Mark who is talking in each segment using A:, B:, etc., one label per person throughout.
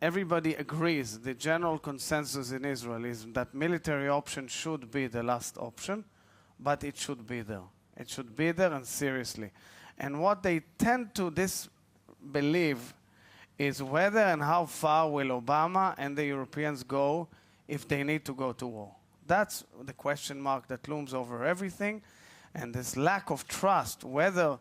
A: everybody agrees, the general consensus in Israel is that military option should be the last option, but it should be there. It should be there, and seriously. And what they tend to disbelieve is whether and how far will Obama and the Europeans go if they need to go to war. That's the question mark that looms over everything. And this lack of trust, whether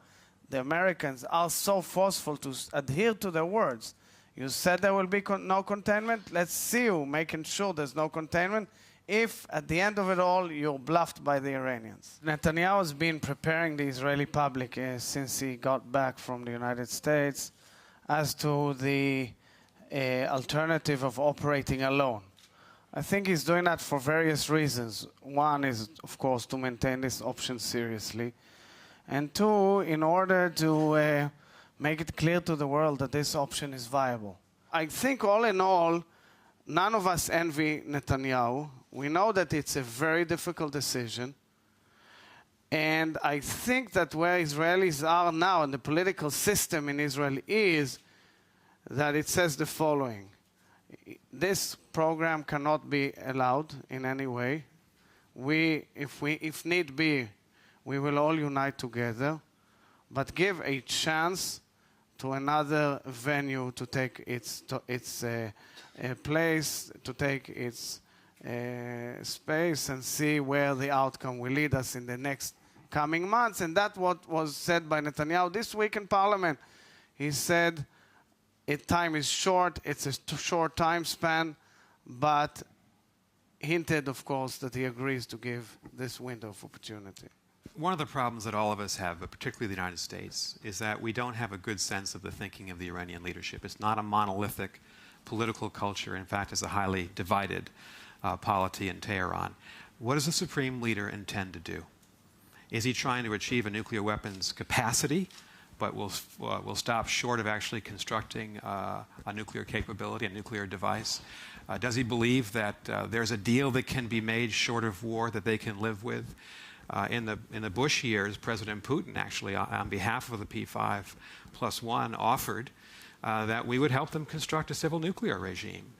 A: the Americans are so forceful to adhere to their words. You said there will be no containment. Let's see you making sure there's no containment if, at the end of it all, you're bluffed by the Iranians. Netanyahu has been preparing the Israeli public since he got back from the United States as to the alternative of operating alone. I think he's doing that for various reasons. One is, of course, to maintain this option seriously. And two, in order to make it clear to the world that this option is viable. I think all in all, none of us envy Netanyahu. We know that it's a very difficult decision. And I think that where Israelis are now and the political system in Israel is that it says the following. This program cannot be allowed in any way. If need be, we will all unite together, but give a chance to another venue to take its place, to take its space, and see where the outcome will lead us in the next coming months. And that's what was said by Netanyahu this week in Parliament. He said, time is short, it's a short time span, but hinted, of course, that he agrees to give this window of opportunity.
B: One of the problems that all of us have, but particularly the United States, is that we don't have a good sense of the thinking of the Iranian leadership. It's not a monolithic political culture. In fact, it's a highly divided polity in Tehran. What does the supreme leader intend to do? Is he trying to achieve a nuclear weapons capacity, but will stop short of actually constructing a nuclear capability, a nuclear device? Does he believe that there's a deal that can be made short of war that they can live with? In the Bush years, President Putin actually, on behalf of the P5+1, offered that we would help them construct a civil nuclear regime.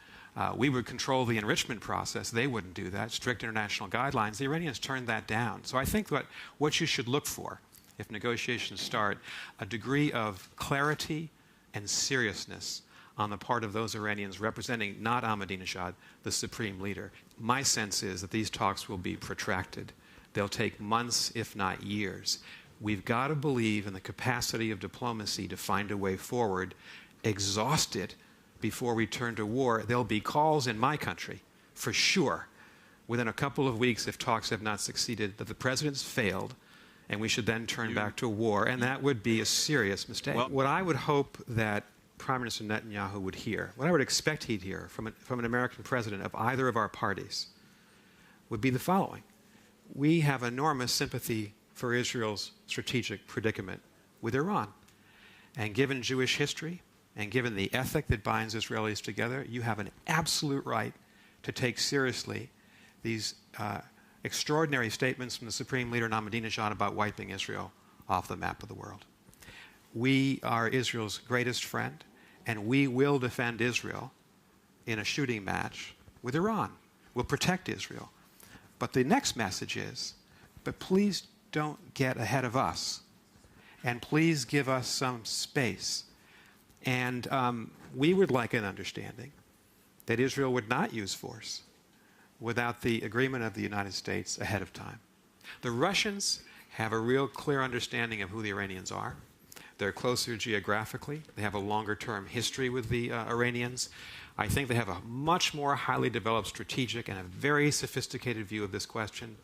B: We would control the enrichment process. They wouldn't do that. Strict international guidelines. The Iranians turned that down. So I think what you should look for, if negotiations start, a degree of clarity and seriousness on the part of those Iranians representing not Ahmadinejad, the supreme leader. My sense is that these talks will be protracted. They'll take months, if not years. We've got to believe in the capacity of diplomacy to find a way forward. Exhausted before we turn to war, there'll be calls in my country, for sure, within a couple of weeks, if talks have not succeeded, that the president's failed, and we should then turn back to war, and that would be a serious mistake. Well, what I would hope that Prime Minister Netanyahu would hear, what I would expect he'd hear from an American president of either of our parties, would be the following. We have enormous sympathy for Israel's strategic predicament with Iran. And given Jewish history, and given the ethic that binds Israelis together, you have an absolute right to take seriously these extraordinary statements from the Supreme Leader Ahmadinejad about wiping Israel off the map of the world. We are Israel's greatest friend, and we will defend Israel in a shooting match with Iran. We'll protect Israel. But the next message is, but please don't get ahead of us, and please give us some space. And we would like an understanding that Israel would not use force without the agreement of the United States ahead of time. The Russians have a real clear understanding of who the Iranians are. They're closer geographically. They have a longer-term history with the Iranians. I think they have a much more highly developed strategic and a very sophisticated view of this question.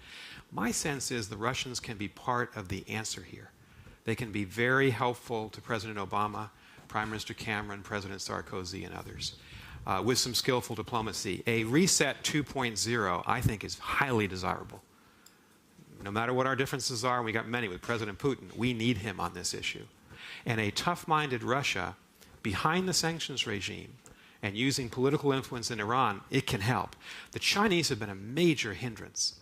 B: My sense is the Russians can be part of the answer here. They can be very helpful to President Obama, Prime Minister Cameron, President Sarkozy, and others, with some skillful diplomacy. A reset 2.0, I think, is highly desirable. No matter what our differences are, and we got many with President Putin, we need him on this issue. And a tough-minded Russia behind the sanctions regime and using political influence in Iran, it can help. The Chinese have been a major hindrance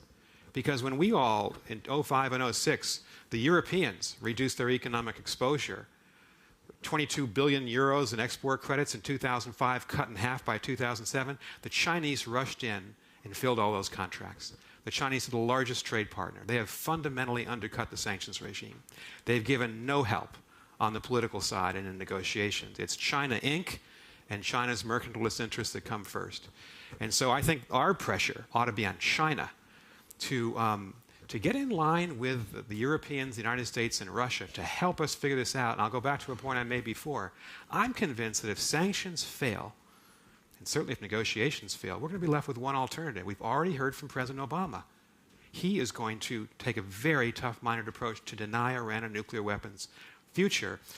B: because when we all, in 2005 and 2006, the Europeans reduced their economic exposure, 22 billion euros in export credits in 2005, cut in half by 2007. The Chinese rushed in and filled all those contracts. The Chinese are the largest trade partner. They have fundamentally undercut the sanctions regime. They've given no help on the political side and in negotiations. It's China Inc. and China's mercantilist interests that come first. And so I think our pressure ought to be on China to get in line with the Europeans, the United States, and Russia to help us figure this out. And I'll go back to a point I made before. I'm convinced that if sanctions fail, and certainly if negotiations fail, we're going to be left with one alternative. We've already heard from President Obama. He is going to take a very tough-minded approach to deny Iran a nuclear weapons future.